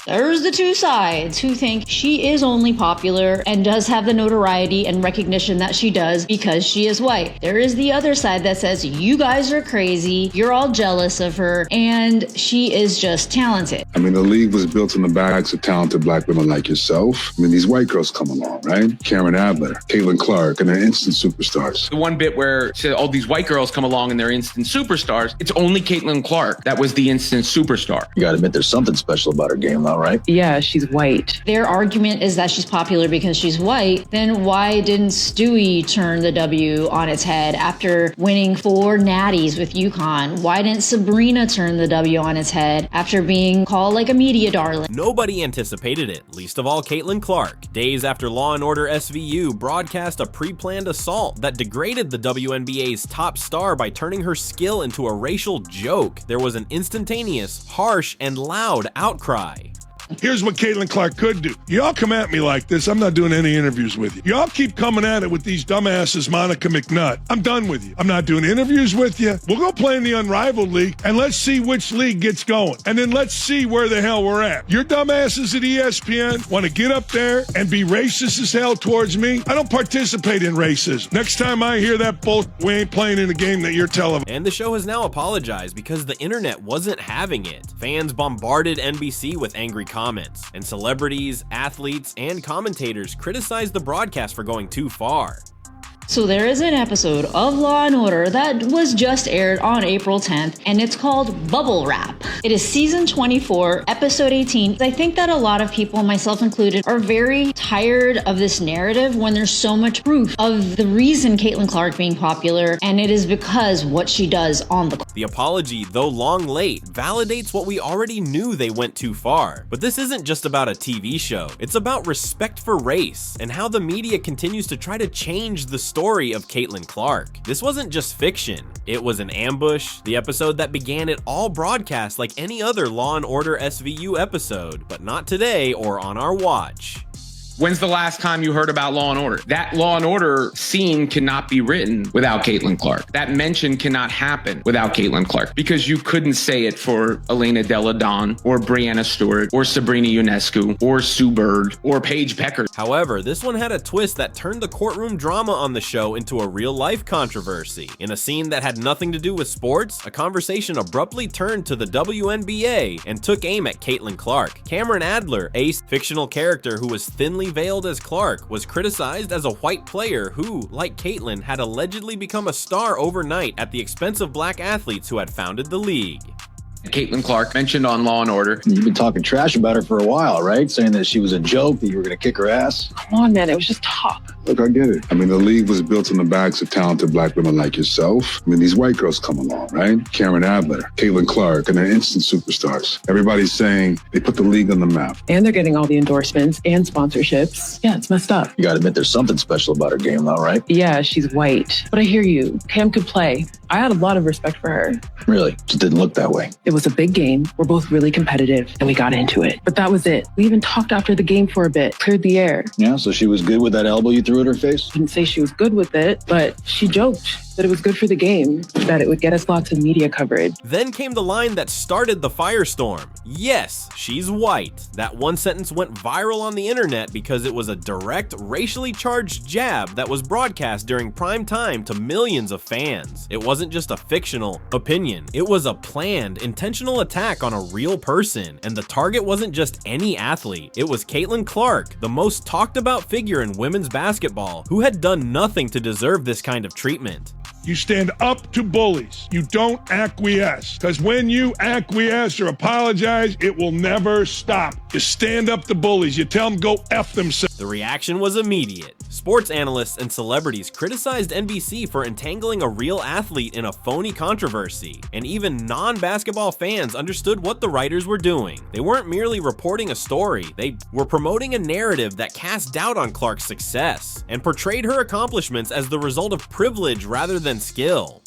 There's the two sides who think she is only popular and does have the notoriety and recognition that she does because she is white. There is the other side that says you guys are crazy, you're all jealous of her, and she is just talented. I mean, the league was built on the backs of talented black women like yourself. I mean, these white girls come along, right? Cameron Adler, CaitlinClark, and they're instant superstars. The one bit where all these white girls come along and they're instant superstars, it's only CaitlinClark that was the instant superstar. You gotta admit there's something special about her game, though, right? Yeah, she's white. Their argument is that she's popular because she's white. Then why didn't Stewie turn the W on its head after winning 4 natties with UConn? Why didn't Sabrina turn the W on its head after being called like a media darling? Nobody anticipated it, least of all CaitlinClark. Days after Law & Order SVU broadcast a pre-planned assault that degraded the WNBA's top star by turning her skill into a racial joke, there was an instantaneous, harsh, and loud outcry. Here's what CaitlinClark could do. Y'all come at me like this, I'm not doing any interviews with you. Y'all keep coming at it with these dumbasses, Monica McNutt. I'm done with you. I'm not doing interviews with you. We'll go play in the Unrivaled League, and let's see which league gets going. And then let's see where the hell we're at. Your dumbasses at ESPN want to get up there and be racist as hell towards me. I don't participate in racism. Next time I hear that bull, we ain't playing in a game that you're televising. And the show has now apologized because the internet wasn't having it. Fans bombarded NBC with angry comments, and celebrities, athletes, and commentators criticized the broadcast for going too far. So there is an episode of Law & Order that was just aired on April 10th, and it's called Bubble Wrap. It is season 24, episode 18. I think that a lot of people, myself included, are very tired of this narrative when there's so much proof of the reason CaitlinClark being popular, and it is because what she does on the court. The apology, though long late, validates what we already knew they went too far. But this isn't just about a TV show. It's about respect for race and how the media continues to try to change the story of CaitlinClark. This wasn't just fiction. It was an ambush, the episode that began it all broadcast like any other Law & Order SVU episode, but not today or on our watch. When's the last time you heard about Law & Order? That Law & Order scene cannot be written without CaitlinClark. That mention cannot happen without CaitlinClark, because you couldn't say it for Elena Delle Donne or Brianna Stewart or Sabrina Ionescu or Sue Bird or Paige Becker. However, this one had a twist that turned the courtroom drama on the show into a real-life controversy. In a scene that had nothing to do with sports, a conversation abruptly turned to the WNBA and took aim at CaitlinClark. Cameron Adler, a fictional character who was thinly veiled as Clark, was criticized as a white player who, like Caitlin, had allegedly become a star overnight at the expense of black athletes who had founded the league. CaitlinClark mentioned on Law & Order. You've been talking trash about her for a while, right? Saying that she was a joke, that you were going to kick her ass. Come on, man, it was just talk. Look, I get it. I mean, the league was built on the backs of talented black women like yourself. I mean, these white girls come along, right? Cameron Adler, CaitlinClark, and they're instant superstars. Everybody's saying they put the league on the map. And they're getting all the endorsements and sponsorships. Yeah, it's messed up. You gotta admit there's something special about her game, though, right? Yeah, she's white. But I hear you. Cam could play. I had a lot of respect for her. Really? Just didn't look that way. It was a big game. We're both really competitive, and we got into it. But that was it. We even talked after the game for a bit, cleared the air. Yeah, so she was good with that elbow you threw at her face? Didn't say she was good with it, but she joked that it was good for the game, that it would get us lots of media coverage. Then came the line that started the firestorm. Yes, she's white. That one sentence went viral on the internet because it was a direct, racially charged jab that was broadcast during prime time to millions of fans. It wasn't just a fictional opinion. It was a planned, intentional attack on a real person, and the target wasn't just any athlete. It was CaitlinClark, the most talked about figure in women's basketball, who had done nothing to deserve this kind of treatment. You stand up to bullies. You don't acquiesce. Because when you acquiesce or apologize, it will never stop. You stand up to bullies. You tell them go F themselves. The reaction was immediate. Sports analysts and celebrities criticized NBC for entangling a real athlete in a phony controversy, and even non-basketball fans understood what the writers were doing. They weren't merely reporting a story, they were promoting a narrative that cast doubt on Clark's success, and portrayed her accomplishments as the result of privilege rather than skill.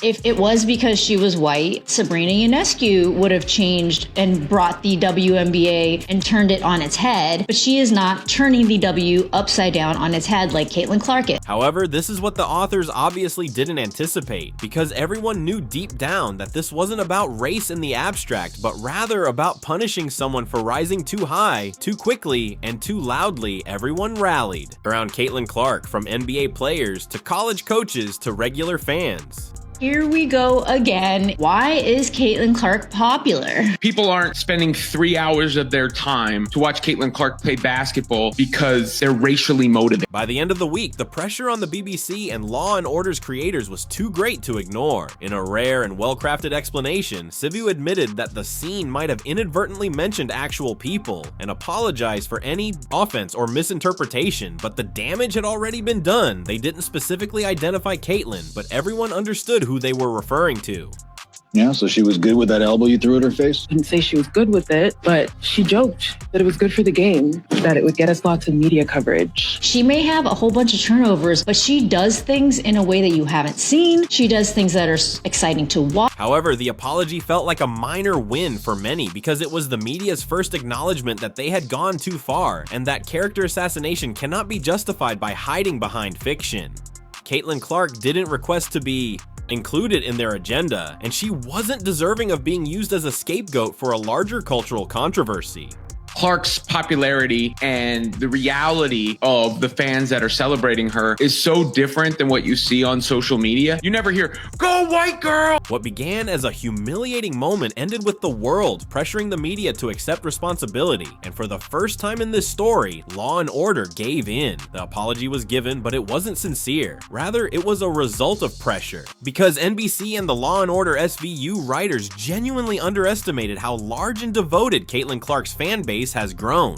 If it was because she was white, Sabrina Ionescu would have changed and brought the WNBA and turned it on its head, but she is not turning the W upside down on its head like CaitlinClark is. However, this is what the authors obviously didn't anticipate, because everyone knew deep down that this wasn't about race in the abstract, but rather about punishing someone for rising too high, too quickly, and too loudly. Everyone rallied around CaitlinClark, from NBA players to college coaches to regular fans. Here we go again. Why is CaitlinClark popular? People aren't spending 3 hours of their time to watch CaitlinClark play basketball because they're racially motivated. By the end of the week, the pressure on the BBC and Law & Order's creators was too great to ignore. In a rare and well-crafted explanation, Sivu admitted that the scene might have inadvertently mentioned actual people and apologized for any offense or misinterpretation, but the damage had already been done. They didn't specifically identify Caitlin, but everyone understood who they were referring to. Yeah, so she was good with that elbow you threw at her face? I didn't say she was good with it, but she joked that it was good for the game, that it would get us lots of media coverage. She may have a whole bunch of turnovers, but she does things in a way that you haven't seen. She does things that are exciting to watch. However, the apology felt like a minor win for many because it was the media's first acknowledgement that they had gone too far and that character assassination cannot be justified by hiding behind fiction. CaitlinClark didn't request to be included in their agenda, and she wasn't deserving of being used as a scapegoat for a larger cultural controversy. Clark's popularity and the reality of the fans that are celebrating her is so different than what you see on social media. You never hear, "Go white girl!" What began as a humiliating moment ended with the world pressuring the media to accept responsibility, and for the first time in this story, Law & Order gave in. The apology was given, but it wasn't sincere. Rather, it was a result of pressure, because NBC and the Law & Order SVU writers genuinely underestimated how large and devoted CaitlinClark's fan base has grown.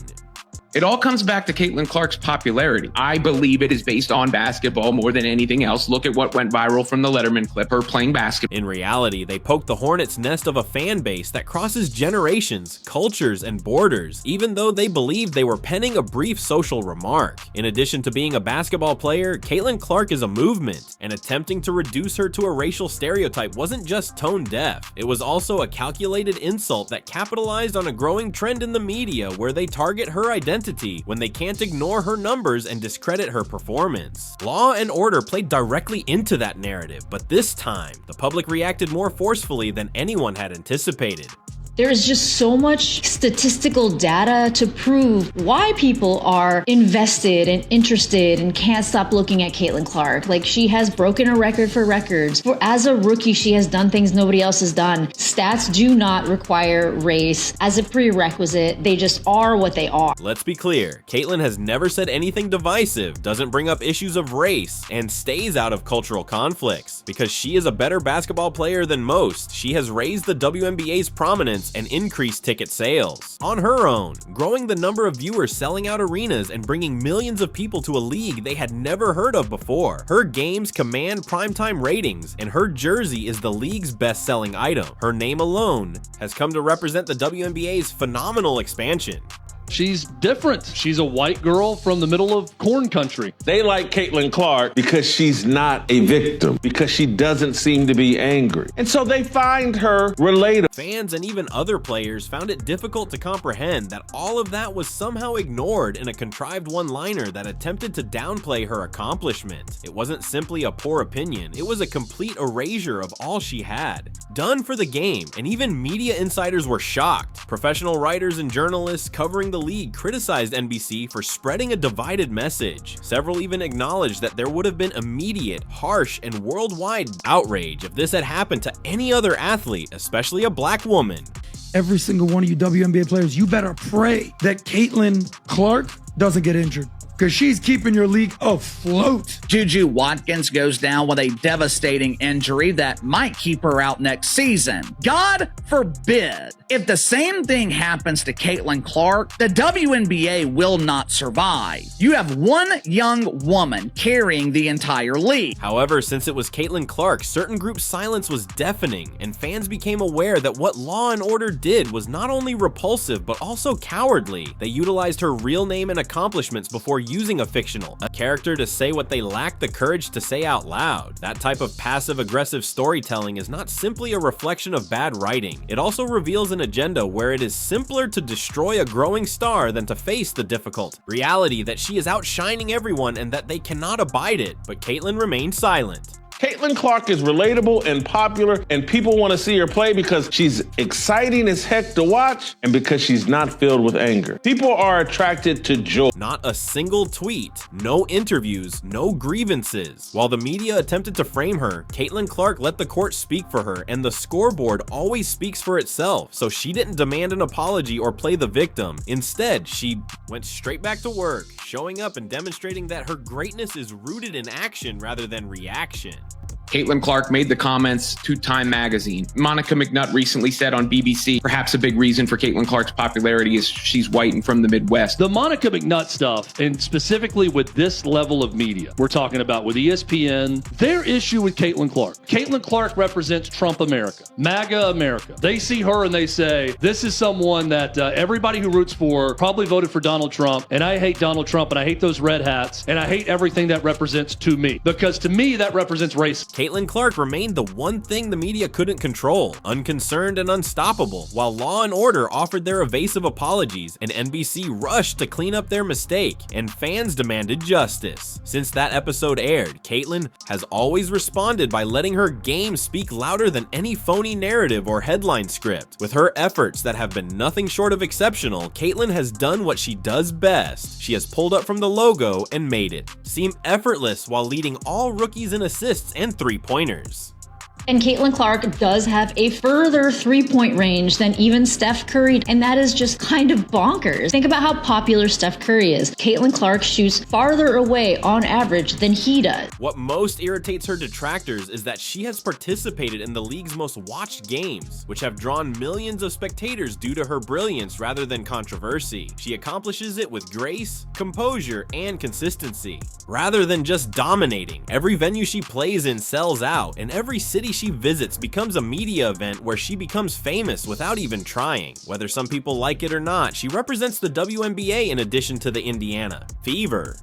It all comes back to CaitlinClark's popularity. I believe it is based on basketball more than anything else. Look at what went viral from the Letterman clip, her playing basketball. In reality, they poked the hornet's nest of a fan base that crosses generations, cultures, and borders, even though they believed they were penning a brief social remark. In addition to being a basketball player, CaitlinClark is a movement, and attempting to reduce her to a racial stereotype wasn't just tone deaf. It was also a calculated insult that capitalized on a growing trend in the media where they target her identity when they can't ignore her numbers and discredit her performance. Law & Order played directly into that narrative, but this time, the public reacted more forcefully than anyone had anticipated. There is just so much statistical data to prove why people are invested and interested and can't stop looking at CaitlinClark. Like, she has broken a record for records. As a rookie, she has done things nobody else has done. Stats do not require race as a prerequisite. They just are what they are. Let's be clear, Caitlin has never said anything divisive, doesn't bring up issues of race, and stays out of cultural conflicts. Because she is a better basketball player than most, she has raised the WNBA's prominence and increased ticket sales on her own, growing the number of viewers selling out arenas and bringing millions of people to a league they had never heard of before. Her games command primetime ratings, and her jersey is the league's best-selling item. Her name alone has come to represent the WNBA's phenomenal expansion. She's different. She's a white girl from the middle of corn country. They like CaitlinClark because she's not a victim, because she doesn't seem to be angry. And so they find her relatable. Fans and even other players found it difficult to comprehend that all of that was somehow ignored in a contrived one-liner that attempted to downplay her accomplishment. It wasn't simply a poor opinion, it was a complete erasure of all she had done for the game, and even media insiders were shocked. Professional writers and journalists covering the league criticized NBC for spreading a divided message. Several even acknowledged that there would have been immediate, harsh, and worldwide outrage if this had happened to any other athlete, especially a black woman. Every single one of you WNBA players, you better pray that CaitlinClark doesn't get injured, because she's keeping your league afloat. Juju Watkins goes down with a devastating injury that might keep her out next season. God forbid. If the same thing happens to CaitlinClark, the WNBA will not survive. You have one young woman carrying the entire league. However, since it was CaitlinClark, certain groups' silence was deafening, and fans became aware that what Law & Order did was not only repulsive, but also cowardly. They utilized her real name and accomplishments before using a character to say what they lack the courage to say out loud. That type of passive-aggressive storytelling is not simply a reflection of bad writing. It also reveals an agenda where it is simpler to destroy a growing star than to face the difficult reality that she is outshining everyone and that they cannot abide it. But Caitlyn remained silent. CaitlinClark is relatable and popular, and people want to see her play because she's exciting as heck to watch and because she's not filled with anger. People are attracted to joy. Not a single tweet, no interviews, no grievances. While the media attempted to frame her, CaitlinClark let the court speak for her, and the scoreboard always speaks for itself, so she didn't demand an apology or play the victim. Instead, she went straight back to work, showing up and demonstrating that her greatness is rooted in action rather than reaction. CaitlinClark made the comments to Time magazine. Monica McNutt recently said on BBC, perhaps a big reason for CaitlinClark's popularity is she's white and from the Midwest. The Monica McNutt stuff, and specifically with this level of media, we're talking about with ESPN, their issue with CaitlinClark. CaitlinClark represents Trump America, MAGA America. They see her and they say, this is someone that everybody who roots for probably voted for Donald Trump, and I hate Donald Trump, and I hate those red hats, and I hate everything that represents to me. Because to me, that represents race. CaitlinClark remained the one thing the media couldn't control, unconcerned and unstoppable, while Law & Order offered their evasive apologies, and NBC rushed to clean up their mistake, and fans demanded justice. Since that episode aired, Caitlyn has always responded by letting her game speak louder than any phony narrative or headline script. With her efforts that have been nothing short of exceptional, Caitlyn has done what she does best. She has pulled up from the logo and made it seem effortless while leading all rookies in assists and three-pointers. And CaitlinClark does have a further three-point range than even Steph Curry, and that is just kind of bonkers. Think about how popular Steph Curry is. CaitlinClark shoots farther away on average than he does. What most irritates her detractors is that she has participated in the league's most watched games, which have drawn millions of spectators due to her brilliance rather than controversy. She accomplishes it with grace, composure, and consistency. Rather than just dominating, every venue she plays in sells out, and every city she visits becomes a media event where she becomes famous without even trying. Whether some people like it or not, she represents the WNBA in addition to the Indiana Fever.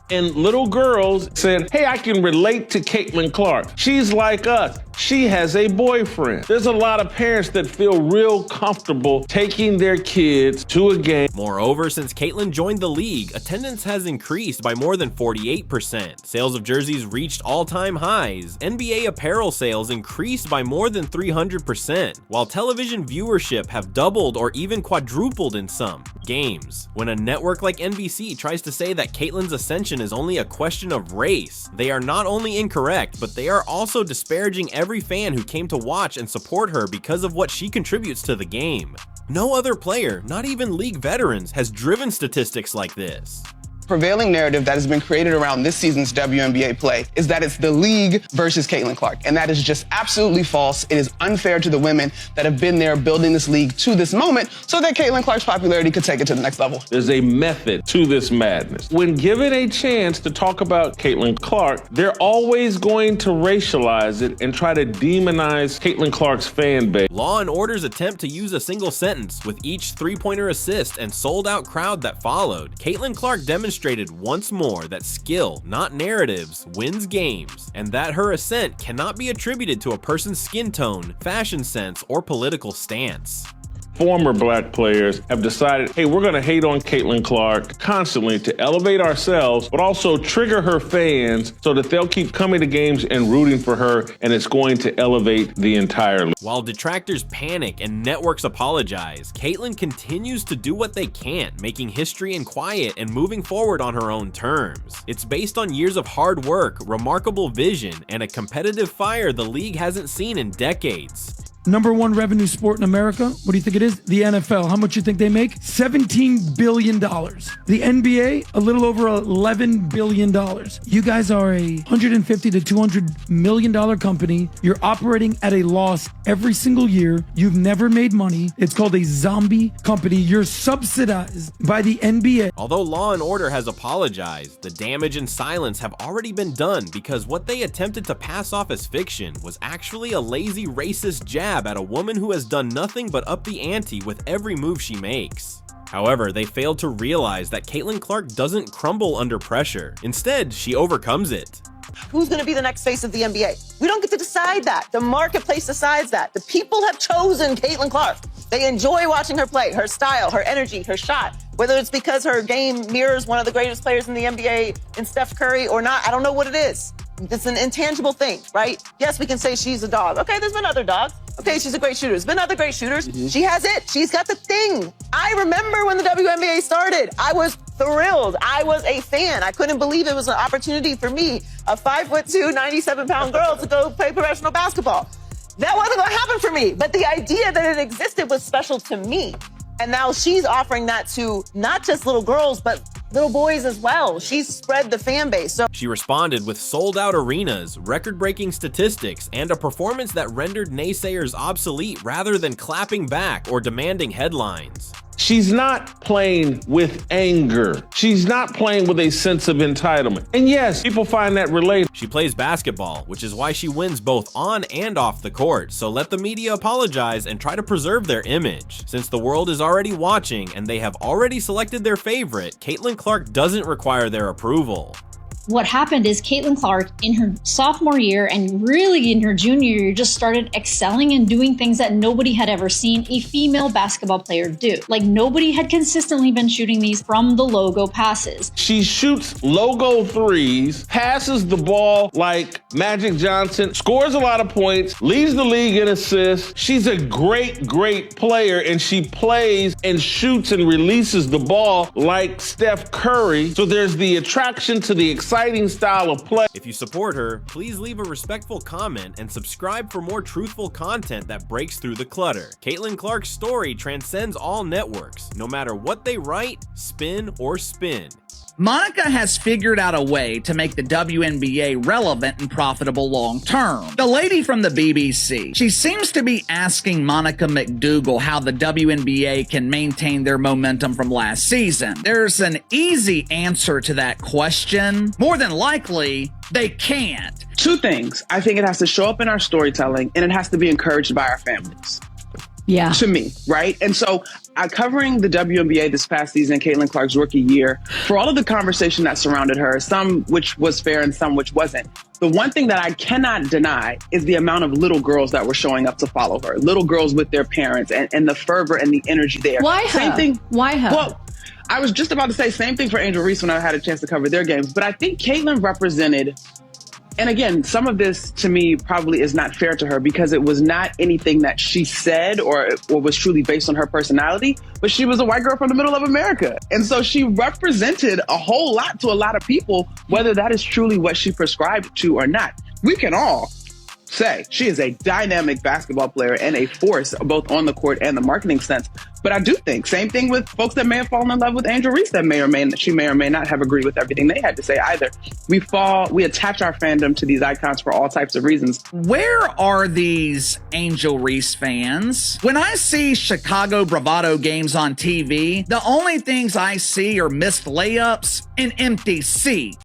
And little girls said, hey, I can relate to CaitlinClark. She's like us. She has a boyfriend. There's a lot of parents that feel real comfortable taking their kids to a game. Moreover, since Caitlyn joined the league, attendance has increased by more than 48%. Sales of jerseys reached all-time highs. NBA apparel sales increased by more than 300%, while television viewership have doubled or even quadrupled in some games. When a network like NBC tries to say that Caitlyn's ascension is only a question of race, they are not only incorrect, but they are also disparaging every fan who came to watch and support her because of what she contributes to the game. No other player, not even league veterans, has driven statistics like this. Prevailing narrative that has been created around this season's WNBA play is that it's the league versus CaitlinClark, and that is just absolutely false. It is unfair to the women that have been there building this league to this moment so that CaitlinClark's popularity could take it to the next level. There's a method to this madness. When given a chance to talk about CaitlinClark, they're always going to racialize it and try to demonize CaitlinClark's fan base. Law & Order's attempt to use a single sentence with each three-pointer assist and sold-out crowd that followed, CaitlinClark demonstrated once more that skill, not narratives, wins games, and that her ascent cannot be attributed to a person's skin tone, fashion sense, or political stance. Former black players have decided, hey, we're going to hate on CaitlinClark constantly to elevate ourselves, but also trigger her fans so that they'll keep coming to games and rooting for her, and it's going to elevate the entire league. While detractors panic and networks apologize, Caitlyn continues to do what they can, making history in quiet and moving forward on her own terms. It's based on years of hard work, remarkable vision, and a competitive fire the league hasn't seen in decades. Number one revenue sport in America, what do you think it is? The NFL. How much you think they make? $17 billion. The NBA, a little over $11 billion. You guys are a $150 to $200 million company. You're operating at a loss every single year. You've never made money. It's called a zombie company. You're subsidized by the NBA. Although Law & Order has apologized, the damage and silence have already been done because what they attempted to pass off as fiction was actually a lazy racist jab at a woman who has done nothing but up the ante with every move she makes. However, they failed to realize that CaitlinClark doesn't crumble under pressure. Instead, she overcomes it. Who's going to be the next face of the NBA? We don't get to decide that. The marketplace decides that. The people have chosen CaitlinClark. They enjoy watching her play, her style, her energy, her shot. Whether it's because her game mirrors one of the greatest players in the NBA in Steph Curry or not, I don't know what it is. It's an intangible thing, right? Yes, we can say she's a dog. Okay, there's been other dogs. Okay, she's a great shooter. There's been other great shooters. She has it. She's got the thing. I remember when the WNBA started. I was thrilled. I was a fan. I couldn't believe it was an opportunity for me, a 5'2", 97-pound girl, to go play professional basketball. That wasn't going to happen for me, but the idea that it existed was special to me. And now she's offering that to not just little girls, but little boys as well. She's spread the fan base. So she responded with sold-out arenas, record-breaking statistics, and a performance that rendered naysayers obsolete rather than clapping back or demanding headlines. She's not playing with anger. She's not playing with a sense of entitlement. And yes, people find that relatable. She plays basketball, which is why she wins both on and off the court, so let the media apologize and try to preserve their image. Since the world is already watching and they have already selected their favorite, CaitlinClark doesn't require their approval. What happened is CaitlinClark in her sophomore year and really in her junior year just started excelling and doing things that nobody had ever seen a female basketball player do. Like nobody had consistently been shooting these from the logo passes. She shoots logo threes, passes the ball like Magic Johnson, scores a lot of points, leads the league in assists. She's a great, great player, and she plays and shoots and releases the ball like Steph Curry. So there's the attraction to the exciting style of play. If you support her, please leave a respectful comment and subscribe for more truthful content that breaks through the clutter. CaitlinClark's story transcends all networks, no matter what they write, spin, or spin. Monica has figured out a way to make the WNBA relevant and profitable long term. The lady from the BBC, she seems to be asking Monica McDougal how the WNBA can maintain their momentum from last season. There's an easy answer to that question. More than likely, they can't. Two things. I think it has to show up in our storytelling, and it has to be encouraged by our families. Yeah. To me, right? And so covering the WNBA this past season, CaitlinClark's rookie year, for all of the conversation that surrounded her, some which was fair and some which wasn't, the one thing that I cannot deny is the amount of little girls that were showing up to follow her. Little girls with their parents and the fervor and the energy there. Why her? Same thing. Why her? Well, I was just about to say same thing for Angel Reese when I had a chance to cover their games. But I think Caitlin represented, and again, some of this to me probably is not fair to her because it was not anything that she said or was truly based on her personality, but she was a white girl from the middle of America. And so she represented a whole lot to a lot of people, whether that is truly what she prescribed to or not. We can all say she is a dynamic basketball player and a force both on the court and the marketing sense. But I do think same thing with folks that may have fallen in love with Angel Reese that may or may not have agreed with everything they had to say either. We attach our fandom to these icons for all types of reasons. Where are these Angel Reese fans? When I see Chicago Bravado games on TV, the only things I see are missed layups and empty seats.